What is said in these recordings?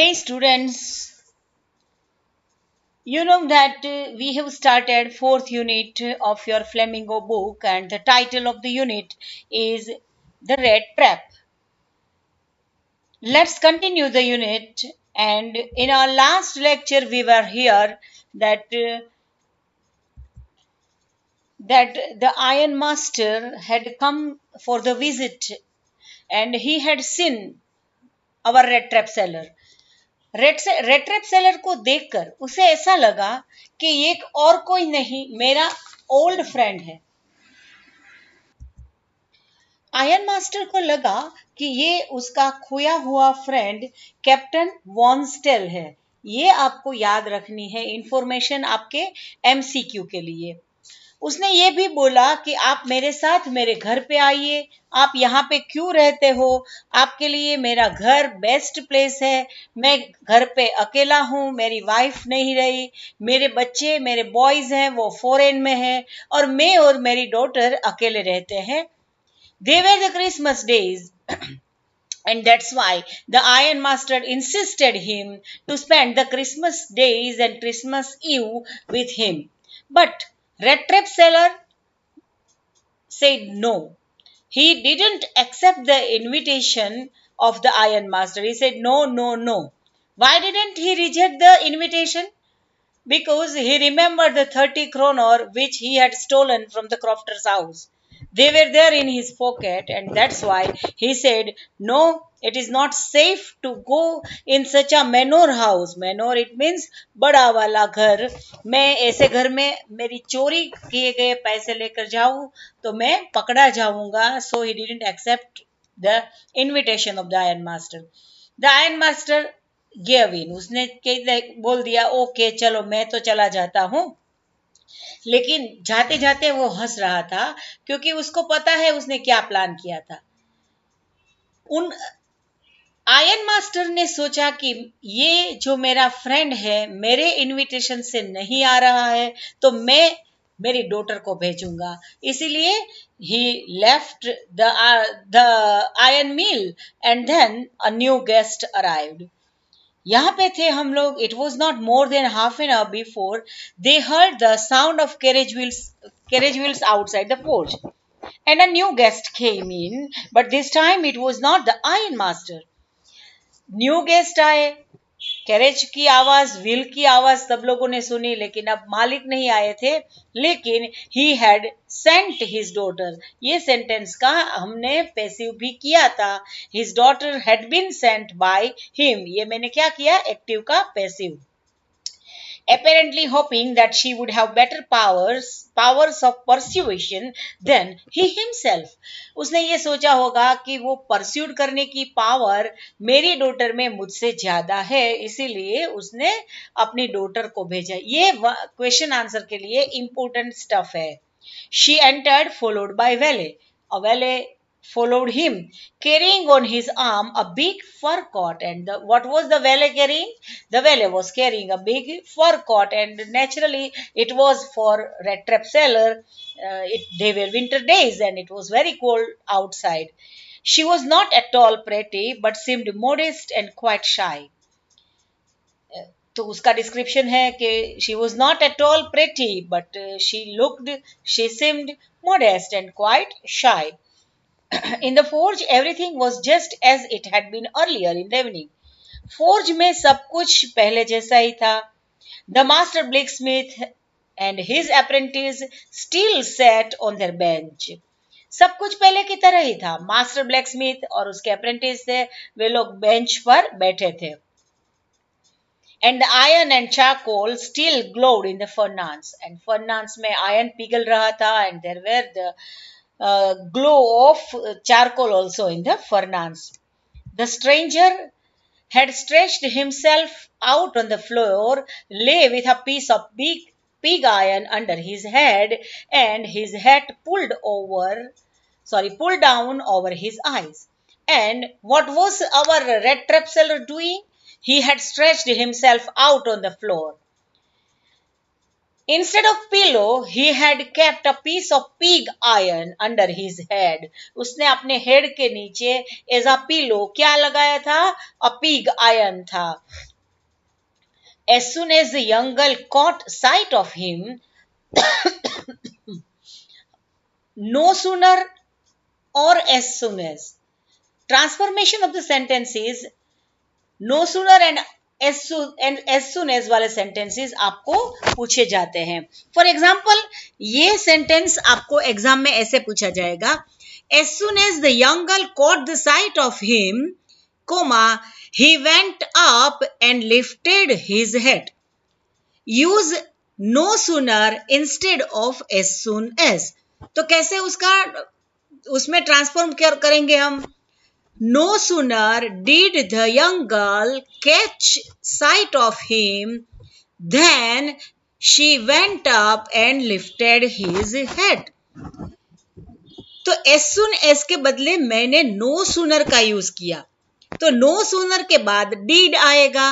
Hey students, you know that we have started fourth unit of your Flamingo book and the title of the unit is The Red Trap. Let's continue the unit, and in our last lecture we were here that the Iron Master had come for the visit and he had seen our red trap seller. Red trap seller को देखकर उसे ऐसा लगा कि ये एक और कोई नहीं, मेरा ओल्ड फ्रेंड है। आयरन मास्टर को लगा कि ये उसका खोया हुआ फ्रेंड कैप्टन वॉन्स्टेल है। ये आपको याद रखनी है इंफॉर्मेशन आपके एमसीक्यू के लिए। उसने ये भी बोला कि आप मेरे साथ मेरे घर पे आइए, आप यहाँ पे क्यों रहते हो, आपके लिए मेरा घर बेस्ट प्लेस है। मैं घर पे अकेला हूँ, मेरी वाइफ नहीं रही, मेरे बच्चे मेरे बॉयज हैं वो फॉरेन में हैं और मैं और मेरी डॉटर अकेले रहते हैं। They were the Christmas days and that's why the Iron Master insisted him to spend the Christmas days and Christmas Eve with him. But Red Trap Seller said no. He didn't accept the invitation of the Iron Master. He said no, no, no. Why didn't he reject the invitation? Because he remembered the 30 kroner which he had stolen from the crofter's house. They were there in his pocket, and that's why he said, no, it is not safe to go in such a manor house. Manor, it means बड़ा वाला घर। मैं ऐसे घर में मेरी चोरी किए गए पैसे लेकर जाऊं तो मैं पकड़ा जाऊंगा। So he didn't accept the invitation of the Iron Master. The Iron Master gave in. उसने बोल दिया ओके चलो मैं तो चला जाता हूँ। लेकिन जाते जाते वो हंस रहा था क्योंकि उसको पता है उसने क्या प्लान किया था। उन आयरन मास्टर ने सोचा कि ये जो मेरा फ्रेंड है मेरे इनविटेशन से नहीं आ रहा है तो मैं मेरी डॉटर को भेजूंगा। इसीलिए ही left the iron mill and then a new guest arrived. यहाँ पे थे हम लोग। It was not more than half an hour before they heard the sound of carriage wheels outside the porch. And a new guest came in, but this time it was not the Iron Master. New guest आए, carriage की आवाज wheel की आवाज सब लोगों ने सुनी, लेकिन अब मालिक नहीं आए थे। लेकिन he had sent his daughter, ये सेंटेंस का हमने पैसिव भी किया था। His daughter had been sent by him, ये मैंने क्या किया, एक्टिव का passive. apparently hoping that she would have better powers of persuasion than he himself. उसने ये सोचा होगा कि वो परस्यूड करने की पावर मेरी डॉटर में मुझसे ज्यादा है, इसीलिए उसने अपनी डॉटर को भेजा। ये क्वेश्चन आंसर के लिए इंपॉर्टेंट स्टफ है। She entered followed by valet. A valet followed him, carrying on his arm a big fur coat. And what was the valet carrying? The valet was carrying a big fur coat, and naturally it was for Red Trap Seller. They were winter days, and it was very cold outside. She was not at all pretty, but seemed modest and quite shy. तो उसका description है कि she was not at all pretty but she seemed modest and quite shy. In the forge, everything was just as it had been earlier in the evening. Forge में सब कुछ पहले जैसा ही था. The master blacksmith and his apprentice still sat on their bench. सब कुछ पहले की तरह ही था। मास्टर ब्लैकस्मिथ और उसके अप्रेंटिस थे, वे लोग बेंच पर बैठे थे। And the iron and charcoal still glowed in the furnace. And furnace में iron पिघल रहा था, and there were the glow of charcoal also in the furnace. The stranger had stretched himself out on the floor, lay with a piece of big pig iron under his head, and his hat pulled down over his eyes. And what was our red trap seller doing? He had stretched himself out on the floor. Instead of pillow, he had kept a piece of pig iron under his head. उसने अपने head के नीचे as a pillow क्या लगाया था? A pig iron था. As soon as the young girl caught sight of him, no sooner or as soon as. Transformation of the sentence is no sooner and as soon as वाले sentences आपको पूछे जाते हैं. For example ये sentence आपको exam में ऐसे पूछा जाएगा. As soon as the young girl caught the sight of him, he went up and lifted his head. Use no sooner instead of as soon as. तो कैसे उसमें ट्रांसफॉर्म करेंगे हम? No sooner did the young girl catch sight of him than she went up and lifted his head. तो as soon as के बदले मैंने no sooner का यूज किया. तो no sooner के बाद did आएगा.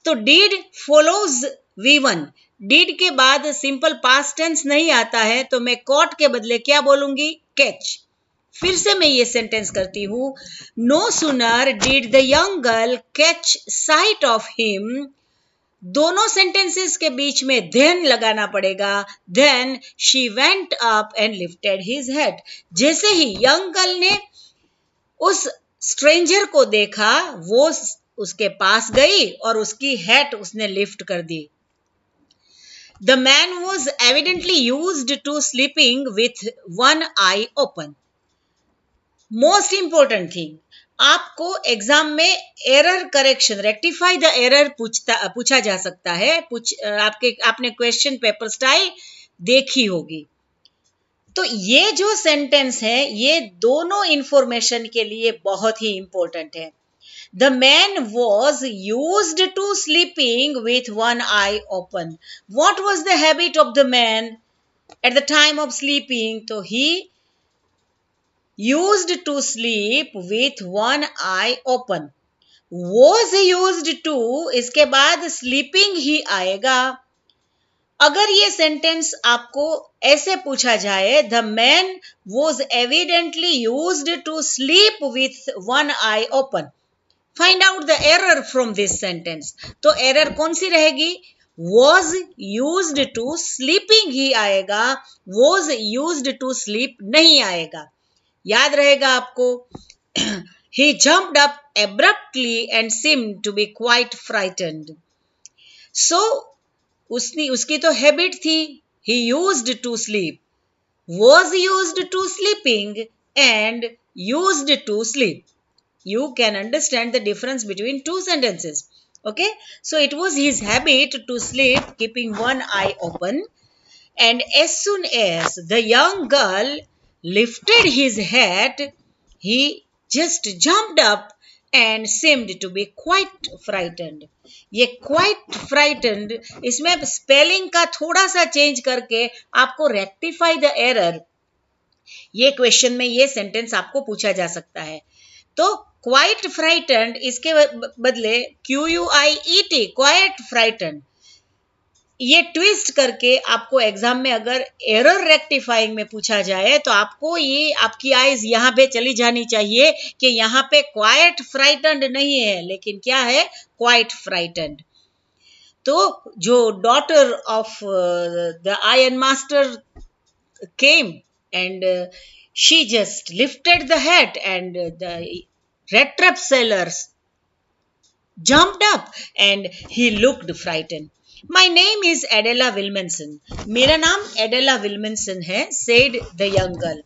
तो did follows V1. did के बाद सिंपल पास्ट टेंस नहीं आता है, तो मैं caught के बदले क्या बोलूंगी? catch. फिर से मैं ये सेंटेंस करती हूं. No sooner did the young girl catch sight of him. दोनों सेंटेंसेस के बीच में देन लगाना पड़ेगा. Then she went up and lifted his head. जैसे ही यंग गर्ल ने उस स्ट्रेंजर को देखा, वो उसके पास गई और उसकी हेड उसने लिफ्ट कर दी. The man was evidently used to sleeping with one eye open. Most important thing, आपको एग्जाम में error correction, rectify the error पूछा जा सकता है. आपने क्वेश्चन पेपर स्टाइल देखी होगी. तो ये जो सेंटेंस है, ये दोनों इंफॉर्मेशन के लिए बहुत ही इंपॉर्टेंट है. The man was used to sleeping with one eye open. What was the habit of the man at the time of sleeping? तो he used to sleep with one eye open. Was used to, इसके बाद sleeping ही आएगा. अगर ये sentence आपको ऐसे पूछा जाए, the man was evidently used to sleep with one eye open. Find out the error from this sentence. तो एरर कौन सी रहेगी? was used to sleeping ही आएगा. was used to sleep नहीं आएगा. याद रहेगा आपको. He jumped up abruptly and seemed to be quite frightened. So उसकी तो हैबिट थी. He used to sleep, was used to sleeping and used to sleep. You can understand the difference between two sentences. Okay, so it was his habit to sleep keeping one eye open, and as soon as the young girl lifted his head, he just jumped up and seemed to be quite frightened. ये quite frightened, इसमें spelling का थोड़ा सा change करके आपको rectify the error, ये question में ये सेंटेंस आपको पूछा जा सकता है. तो quite frightened इसके बदले QUIET, quite frightened. ये ट्विस्ट करके आपको एग्जाम में अगर एरर रेक्टिफाइंग में पूछा जाए, तो आपको ये आपकी आइज यहाँ पे चली जानी चाहिए कि यहाँ पे क्वाइट फ्राइटन्ड नहीं है, लेकिन क्या है? Quite frightened. तो जो daughter of the iron master came and she just lifted the head and the rat trap sellers jumped up and he looked frightened. My name is Adela Wilmanson. मेरा नाम Adela Wilmanson है, said the young girl.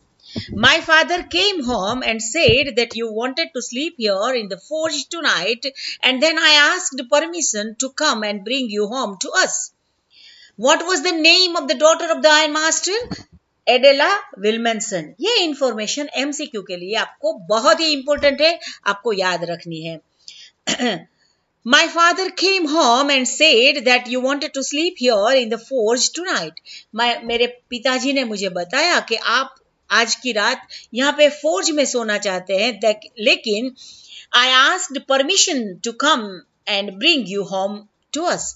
My father came home and said that you wanted to sleep here in the forge tonight, and then I asked permission to come and bring you home to us. What was the name of the daughter of the iron master? Adela Wilmanson. ये information MCQ के लिए आपको बहुत ही important है, आपको याद रखनी है. My father came home and said that you wanted to sleep here in the forge tonight. मेरे पिताजी ने मुझे बताया कि आप आज की रात यहाँ पे फोर्ज में सोना चाहते हैं, लेकिन I asked permission to come and bring you home to us.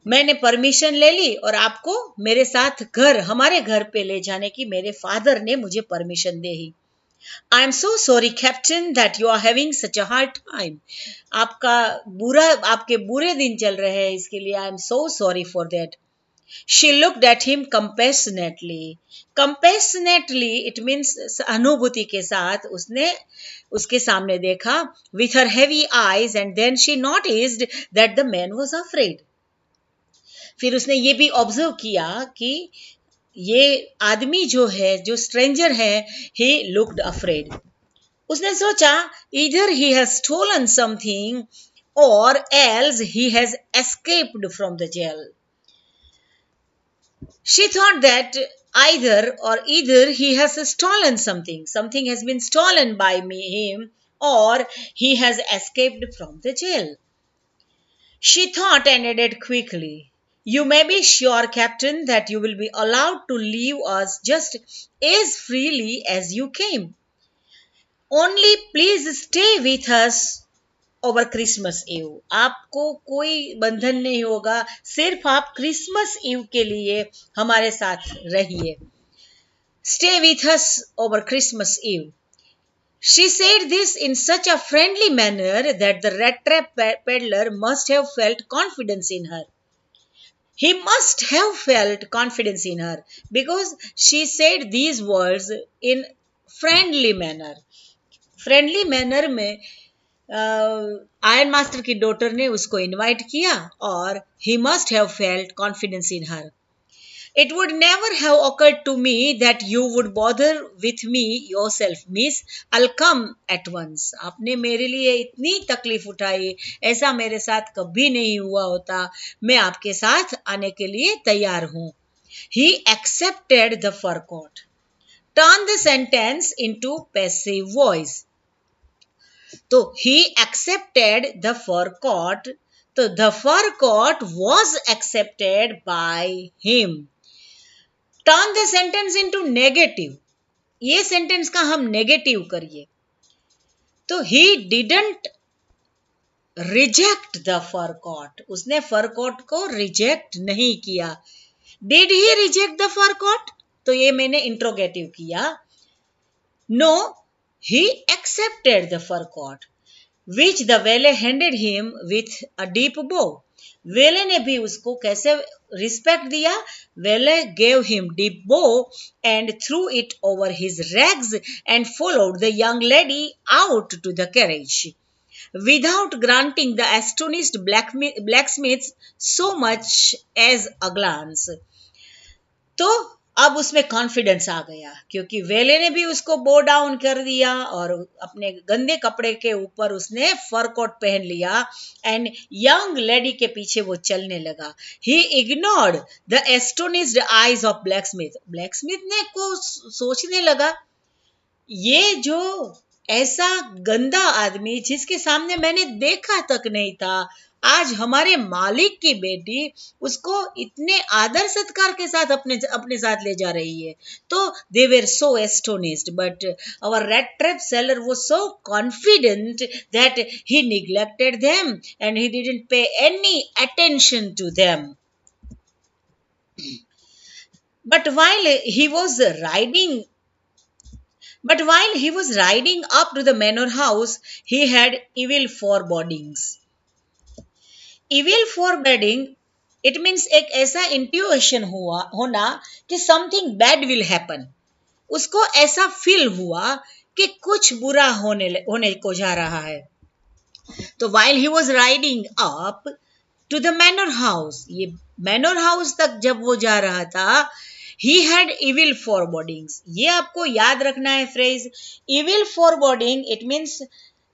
मैंने परमिशन ले ली और आपको मेरे साथ हमारे घर पे ले जाने की मेरे फादर ने मुझे परमिशन दे ही। I am so sorry captain that you are having such a hard time. आपके बुरे दिन चल रहे हैं, इसके लिए I am so sorry for that. She looked at him compassionately. Compassionately it means सहानुभूति के साथ उसने उसके सामने देखा with her heavy eyes, and then she noticed that the man was afraid. फिर उसने ये भी ऑब्जर्व किया कि ये आदमी जो है, जो स्ट्रेंजर है, he looked afraid. उसने सोचा either he has stolen something or else he has escaped from the jail. She thought that either he has stolen something, something has been stolen by him, or he has escaped from the jail. She thought and added quickly, "You may be sure, Captain, that you will be allowed to leave us just as freely as you came. Only please stay with us over Christmas Eve. आपको कोई बंधन नहीं होगा, सिर्फ आप Christmas ewe के लिए हमारे साथ रहिए। Stay with us over Christmas Eve." She said this in such a friendly manner that the rat trap peddler must have felt confidence in her. He must have felt confidence in her because she said these words in friendly manner. Friendly manner में iron master की daughter ने उसको invite किया और he must have felt confidence in her. It would never have occurred to me that you would bother with me yourself, miss I come at once. आपने मेरे लिए इतनी तकलीफ उठाई, ऐसा मेरे साथ कभी नहीं हुआ होता, मैं आपके साथ आने के लिए तैयार हूं। He accepted the fur coat. Turn the sentence into passive voice. तो he accepted the fur coat, तो the fur coat was accepted by him. Turn the sentence into negative. ये सेंटेंस का हम नेगेटिव करिए, तो he didn't reject the fur coat, उसने fur coat को reject नहीं किया। Did he reject the fur coat? तो ये मैंने इंट्रोगेटिव किया। No, he accepted the fur coat, which the valet handed him with a deep bow. वेले ने भी उसको कैसे रिस्पेक्ट दिया? वेले gave him deep bow and threw it over his rags and followed the young lady out to the carriage, without granting the astonished blacksmith so much as a glance. तो अब उसमें कॉन्फिडेंस आ गया क्योंकि वेले ने भी उसको बो डाउन कर दिया और अपने गंदे कपड़े के ऊपर उसने फर कोट पहन लिया एंड यंग लेडी के पीछे वो चलने लगा। ही ignored the astonished eyes of blacksmith. Blacksmith ने को सोचने लगा, ये जो ऐसा गंदा आदमी जिसके सामने मैंने देखा तक नहीं था, आज हमारे मालिक की बेटी उसको इतने आदर सत्कार के साथ अपने साथ ले जा रही है। तो they were so astonished, but our red trap seller was so confident that he neglected them and he didn't pay any attention to them. But while he was riding up to the manor house, he had evil forebodings. Evil foreboding, it means एक ऐसा इंट्यूएशन होना कि something bad will happen. उसको ऐसा feel हुआ कि कुछ बुरा होने को जा रहा है। तो while he was riding up to the manor house, ये manor house तक जब वो जा रहा था, he had evil forebodings. ये आपको याद रखना है phrase. evil foreboding, it means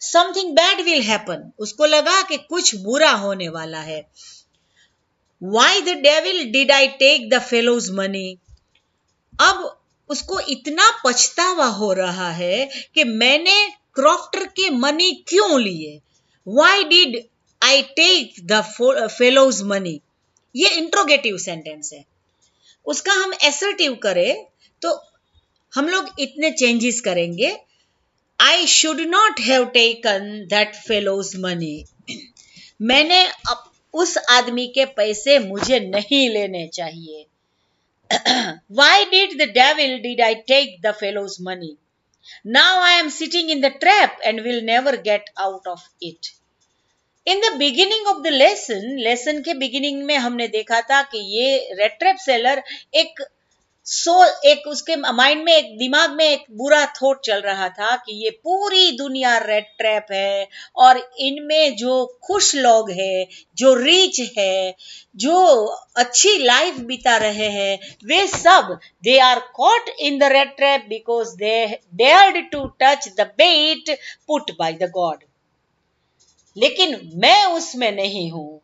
something bad will happen. उसको लगा कि कुछ बुरा होने वाला है। Why the devil did I take the fellow's money? अब उसको इतना पछतावा हो रहा है कि मैंने क्रॉफ्टर के मनी क्यों लिए। Why did I take the fellow's money? ये इंट्रोगेटिव सेंटेंस है। उसका हम एसर्टिव करें तो हम लोग इतने चेंजेस करेंगे। I should not have taken that fellow's money. मैंने उस आदमी के पैसे मुझे नहीं लेने चाहिए। Why did I take the fellow's money? Now I am sitting in the trap and will never get out of it. In the beginning of the lesson के बिगिनिंग में हमने देखा था कि ये रेड ट्रैप सेलर एक उसके mind में, एक दिमाग में एक बुरा थॉट चल रहा था कि ये पूरी दुनिया रेड ट्रैप है और इनमें जो खुश लोग हैं, जो रिच है, जो अच्छी लाइफ बिता रहे हैं, वे सब they are caught in the rat trap because they dared to touch the bait put by the god. लेकिन मैं उसमें नहीं हूं।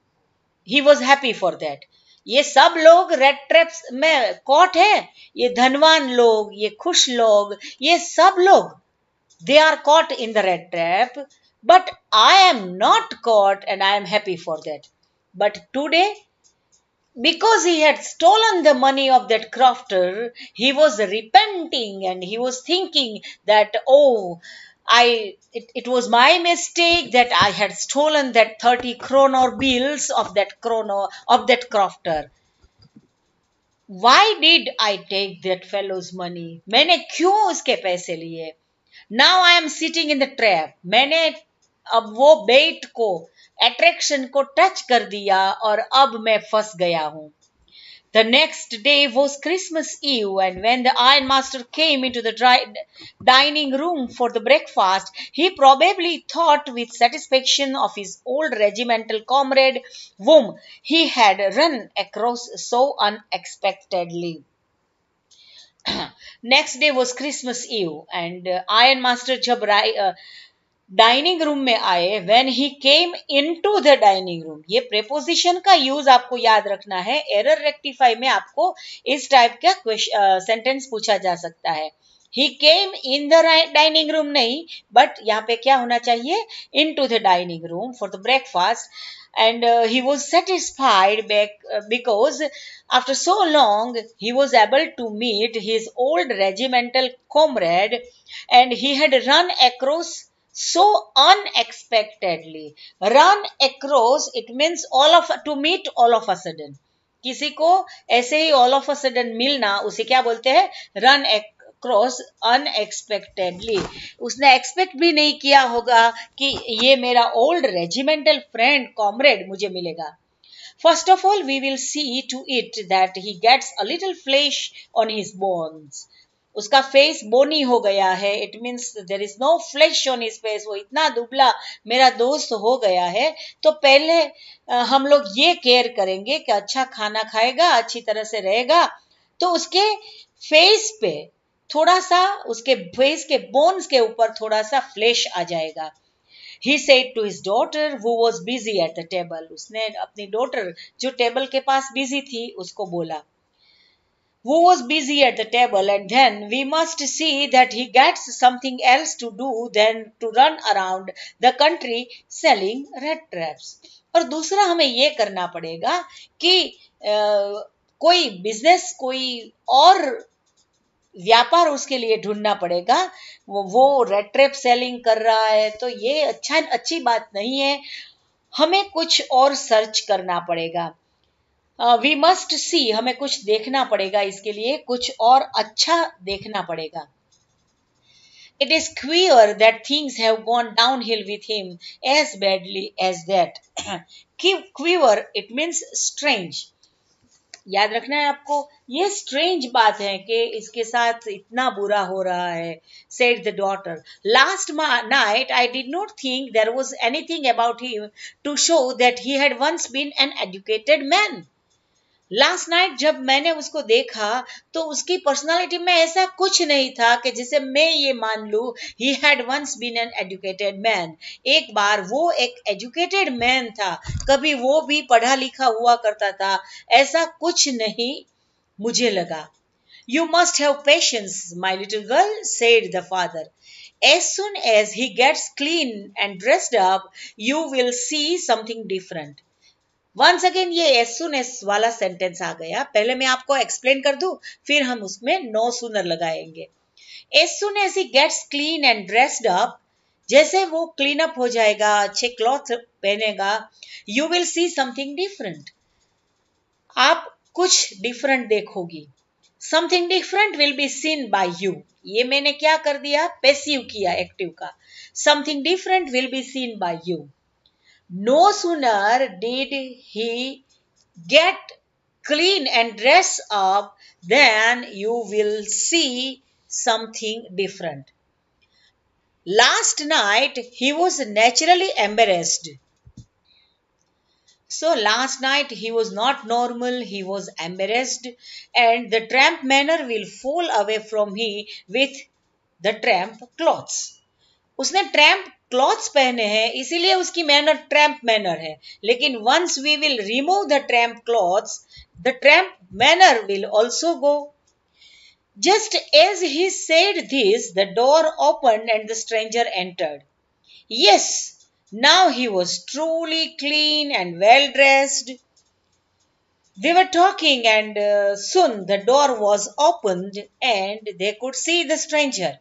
He was happy for that. ये सब लोग रेड ट्रैप्स में कॉट है, ये धनवान लोग, ये खुश लोग, ये सब लोग they are caught in the rat trap, but I am not caught and I am happy for that. But today, because he had stolen the money of that crofter, he was repenting and he was thinking that, oh, it was my mistake that I had stolen that 30 kroner bills of that crofter. Why did I take that fellow's money? मैंने क्यों उसके पैसे लिए? Now I am sitting in the trap. मैंने अब वो बेट को, attraction को टच कर दिया और अब मैं फंस गया हूं। The next day was Christmas Eve, and when the ironmaster came into the dining room for the breakfast, he probably thought with satisfaction of his old regimental comrade, whom he had run across so unexpectedly. Next day was Christmas Eve, and ironmaster जब dining room में आए, when he came into the dining room. ये preposition का use आपको याद रखना है। Error rectify में आपको इस टाइप का सेंटेंस पूछा जा सकता है। ही केम इन द डाइनिंग रूम नहीं, बट यहाँ पे क्या होना चाहिए? Into the dining room for the breakfast, and he was satisfied because after so long he was able to meet his old regimental comrade and he had run across so unexpectedly. Run across, it means to meet all of a sudden. किसी को ऐसे ही all of a sudden मिलना, उसे क्या बोलते हैं? Run across unexpectedly. उसने expect भी नहीं किया होगा कि ये मेरा ओल्ड रेजिमेंटल फ्रेंड कॉमरेड मुझे मिलेगा। First of all, we will see to it that he gets a little flesh on his bones. उसका फेस बोनी हो गया है। It means there is no flesh on his face. वो इतना दुबला मेरा दोस्त हो गया है, तो पहले हम लोग ये केयर करेंगे कि अच्छा खाना खाएगा, अच्छी तरह से रहेगा, तो उसके फेस पे थोड़ा सा, उसके फेस के बोन्स के ऊपर थोड़ा सा फ्लैश आ जाएगा। He said to his daughter who was busy at the table. उसने अपनी डॉटर जो टेबल के पास बिजी थी उसको बोला, who was busy at the table, and then we must see that he gets something else to do than to run around the country selling red traps. और दूसरा हमें ये करना पड़ेगा कि कोई बिजनेस, कोई और व्यापार उसके लिए ढूंढना पड़ेगा। वो रेड ट्रैप सेलिंग कर रहा है तो ये अच्छी बात नहीं है, हमें कुछ और सर्च करना पड़ेगा। वी मस्ट सी, हमें कुछ देखना पड़ेगा, इसके लिए कुछ और अच्छा देखना पड़ेगा। It is queer that things have gone downhill with him as badly as that. Queer, it means strange. याद रखना है आपको, ये स्ट्रेंज बात है कि इसके साथ इतना बुरा हो रहा है। said the daughter. Last night I did not think there was anything about him to show that he had once been an educated man. Last night जब मैंने उसको देखा तो उसकी पर्सनालिटी में ऐसा कुछ नहीं था कि जिसे मैं ये मान लूं he had once been an educated man. एक बार वो एक एजुकेटेड मैन था, कभी वो भी पढ़ा लिखा हुआ करता था, ऐसा कुछ नहीं मुझे लगा। You must have patience, my little girl, said the father. As soon as he gets clean and dressed up, you will see something different. Once again ये एज सुन एज वाला सेंटेंस आ गया। पहले मैं आपको एक्सप्लेन कर दूं, फिर हम उसमें नो सूनर लगाएंगे। As soon as he gets clean and dressed up, जैसे वो क्लीन अप हो जाएगा, अच्छे क्लॉथ पहनेगा, you will see something different, आप कुछ डिफरेंट देखोगी। Something different will be seen by you, ये मैंने क्या कर दिया, पैसिव किया एक्टिव का। Something different will be seen by you. No sooner did he get clean and dress up, then you will see something different. Last night he was naturally embarrassed. So last night he was not normal, he was embarrassed, and the tramp manner will fall away from he with the tramp clothes. उसने tramp clothes पहने हैं, इसीलिए उसकी manner tramp manner है। लेकिन once we will remove the tramp clothes, the tramp manner will also go. Just as he said this, the door open and the stranger entered. Yes, now he was truly clean and well dressed. They were talking, and soon the door was opened and they could see the stranger.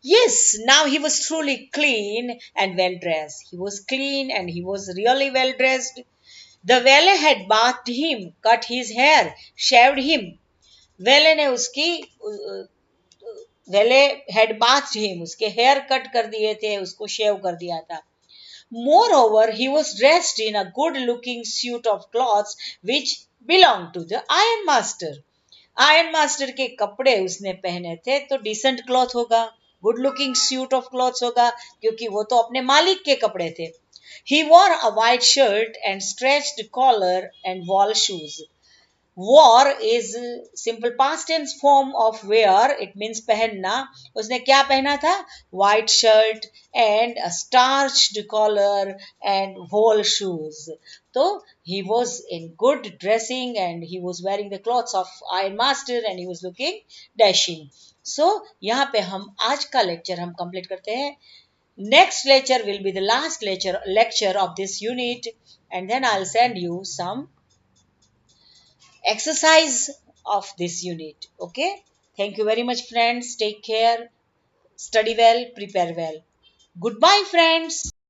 Yes, now he was truly clean and well dressed. He was clean and he was really well dressed. The valet had bathed him, cut his hair, shaved him. Valet ने उसकी वेले had bathed him, उसके hair cut कर दिए थे, उसको शेव कर दिया था। Moreover, he was dressed in a good looking suit of clothes which belonged to the iron master. Iron master के कपड़े उसने पहने थे, तो डिसेंट क्लॉथ होगा, good looking suit of clothes होगा, क्योंकि वो तो अपने मालिक के कपड़े थे। He wore a white shirt and stretched collar and wall shoes. Wore is simple past tense form of wear, it means पहनना। उसने क्या पहना था, white shirt and a starched collar and whole shoes। तो he was in good dressing and he was wearing the clothes of iron master and he was looking dashing। so यहाँ पे हम आज का लेक्चर हम कंप्लीट करते हैं। next lecture will be the last lecture of this unit, and then I'll send you some exercise of this unit. Okay, thank you very much friends, take care, study well, prepare well. Goodbye friends.